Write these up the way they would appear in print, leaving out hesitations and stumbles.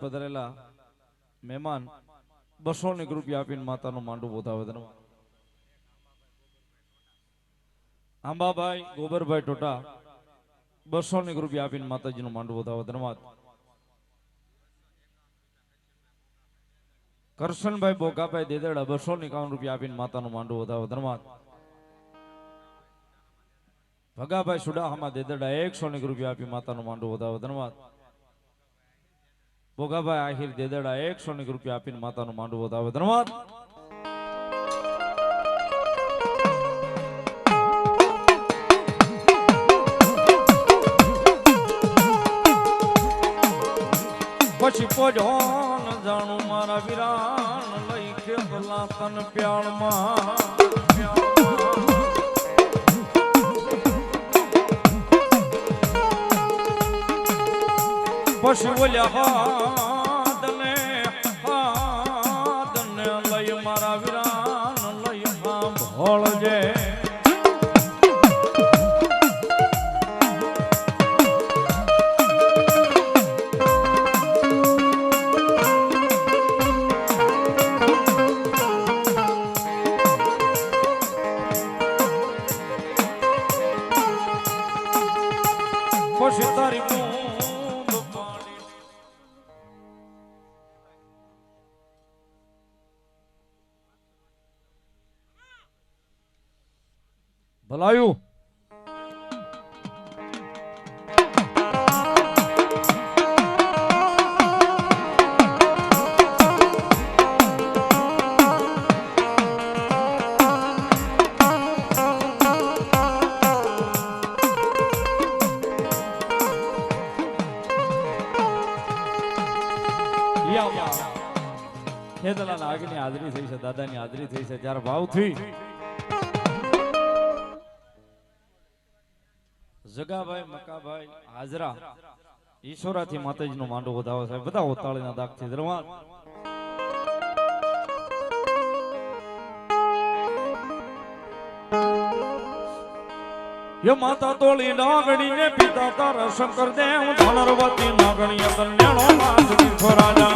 પધરેલા મહેમાન 200 રૂપિયા આપીને માતાનું માંડું વધાવે ધન્યવાદ. આંબાભાઈ ગોબરભાઈ ટોટા 200 રૂપિયા આપીને માતાજીનું માંડું વધાવે ધન્યવાદ. કરશનભાઈ બોકાભાઈ દેદડા 251 રૂપિયા આપીને માતાનું માંડું વધાવે ધન્યવાદ. ભગાભાઈ સુડાહામાં દેદડા 100 રૂપિયા આપી માતાનું માંડું વધાવે ધન્યવાદ. ભોગાભાઈ આહિર દેદડા 100 રૂપિયા આપીને માતાનું માંડું વધાવે ધન્યવાદ. પછી પોજોન જાણું મારા વિરાન લઈ કે ભલા તન પ્યાળમાં પછી બોલ્યા હાદને લઈ મારા વિરાન લઈ ભોળજે. પછી તારી ભલાયું ખેદલાના આગની હાજરી થઈ છે, દાદાની હાજરી થઈ છે. જ્યારે ભાવથી જગાભાઈ મકાભાઈ હાજરા ઈશ્વરાથી માતાજીનું માંડું વધાવે છે. બધા ઓતાળીના દાગથી ધન્યવાદ. યો માતા તોળી નાગણી ને પિતા તારા શંકર દેવ ધનરવતી નાગણી કલ્યાણો નાથ તીર્થરાજા.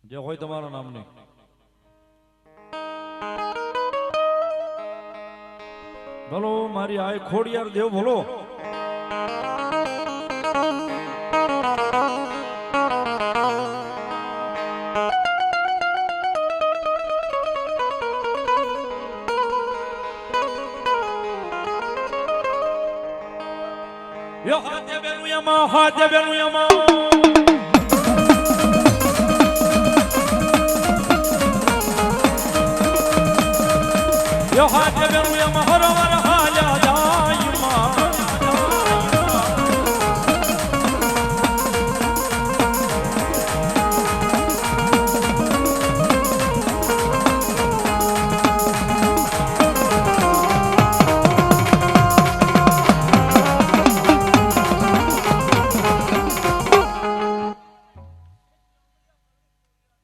જે હોય તમારા નામની ભલો મારી આય ખોડિયાર દેવ ભલો. યો હાજે બેનું યમા હાજે બેનું યમા યો હાજે બેનું યમા હરવર હાજા જાયમા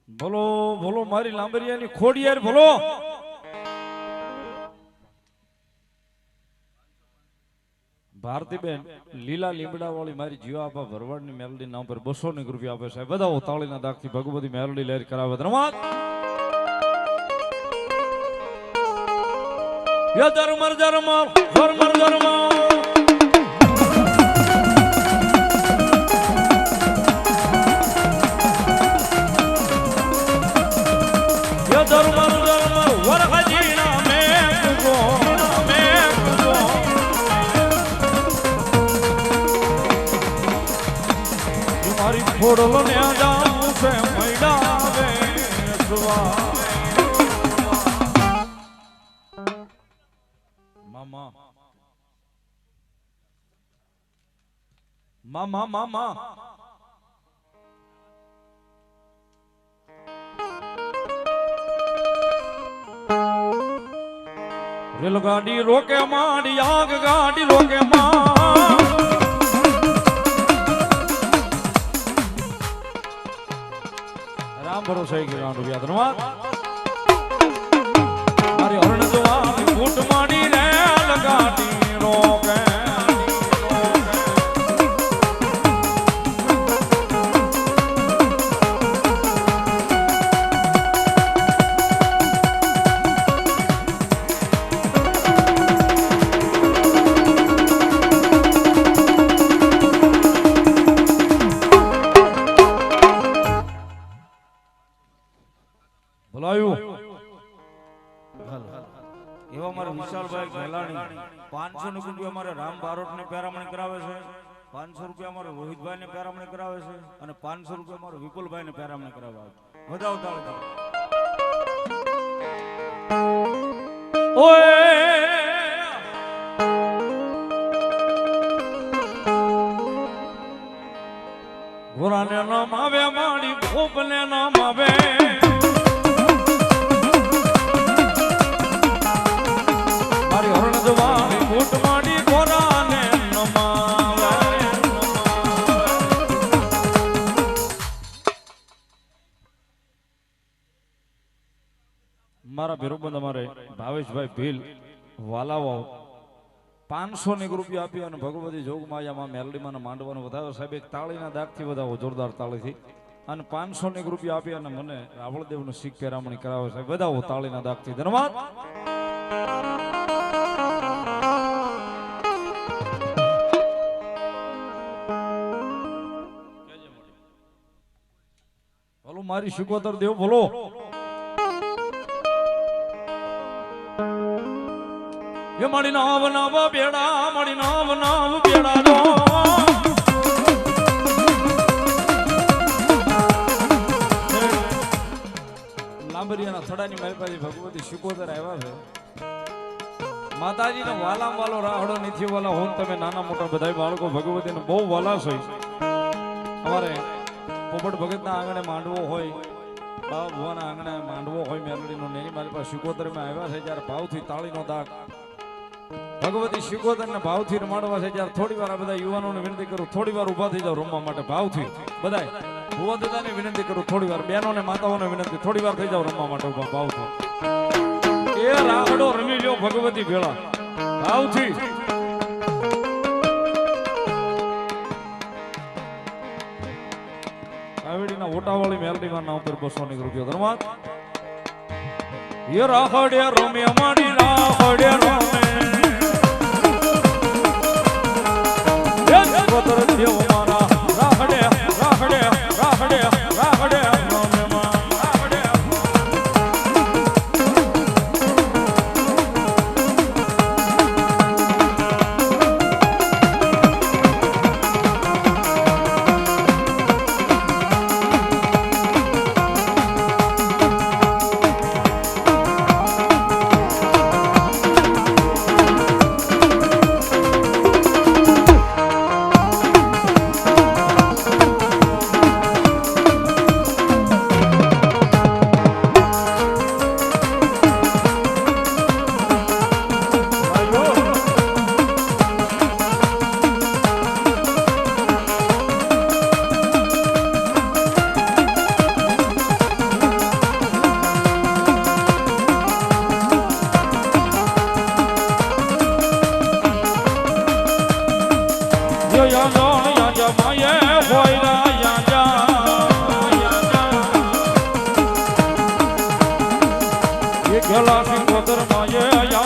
ભલો ભલો મારી લાંબરિયાની ખોડિયાર ભલો. ભારતીબેન લીલા લીમડા વાળી મારી જીવા આપા ભરવાડની મેલડી નામ પર 200 રૂપિયા આપે છે. બધા ઉતાળીના દાગથી ભગવતી મેલડી લહેર કરાવે ધન્યવાદ. યો ધર્મર ધર્મર ધર્મર ધર્મર થોડલો ને જાઉં છે મૈડાવે સુવા મામા મામા મામા રેલગાડી રોકે માંડી આગ ગાડી રોકે માં રામ ભરોસે ગયો રૂપિયા ધન્યવાદ મારી હરણ જવાની ફૂટ માંડી રેલગાડી રોકે એવા મારા વિશાલભાઈ ખેલાણી 500 રૂપિયા અમારે રામ બારોટ ને પેરામણી કરાવે છે 500 રૂપિયા અમારે રોહિતભાઈ ને પેરામણી કરાવે છે અને 500 રૂપિયા અમારે વિપુલભાઈ ને પેરામણી કરાવે વધાવ તાળ ઓય ઘોરાને નામ આવે માડી ભોપને નામ આવે મારા ભેરુબંધ અમારે ભાવેશભાઈ ભીલ વાલાવાવ 500 ની રૂપિયા આપી અને ભગવતી જોગમાયામાં મેલડીમાં માંડવાનો વધારો સાહેબ એક તાળીના દાગથી વધાવો જોરદાર તાળીથી અને 500 ની રૂપિયા આપી અને મને રાવળદેવનું શીખ પેરામણી કરાવે સાહેબ વધાવો તાળીના દાગથી ધન્યવાદ બોલો મારી શિકોતર દેવ બોલો ये मड़ी नाव नाव बेड़ा मड़ी नाव नाव बेड़ा दो लांबरियाना थड़ानी मारी पासी भगवती शिकोतर આવ્યા છે માતાજીનો વાલામ વાલો રાહડો નથી વાલા હોન તમે નાના મોટા બધાય બાળકો ભગવતીને બહુ વાલા છો અમારે પોપટ ભગતના આંગણે માંડવો હોય બાબા ભુવાના આંગણે માંડવો હોય મેલડીનો નેની મારી પાસે શિકોતરમાં આવ્યા છે જ્યારે ભાવથી તાળીનો દાગ ભગવતી શિકોતર ને ભાવથી રમાડવા છે જ્યારે થોડી વાર આ બધા યુવાનોને વિનંતી કરું થોડી વાર ઊભા થઈ જાવ રમવા માટે ભાવથી બધાય ભુવા દાદાને વિનંતી કરું થોડી વાર બહેનોને માતાઓને વિનંતી થોડી વાર થઈ જાવ રમવા માટે ઊભા ભાવથી એ રાહડો રમી લ્યો ભગવતી ભેળા ભાવથી કાવેડીના ઓટાવાળી મેલડીમાં નામ પર 200 ની રૂપિયા ધન્યવાદ એ રાહડે રમે અમારી રાહડે રમે શિકોતર દેવ મારા રાહડે રાહડે રાહડે રાહડે Shikotar maye ya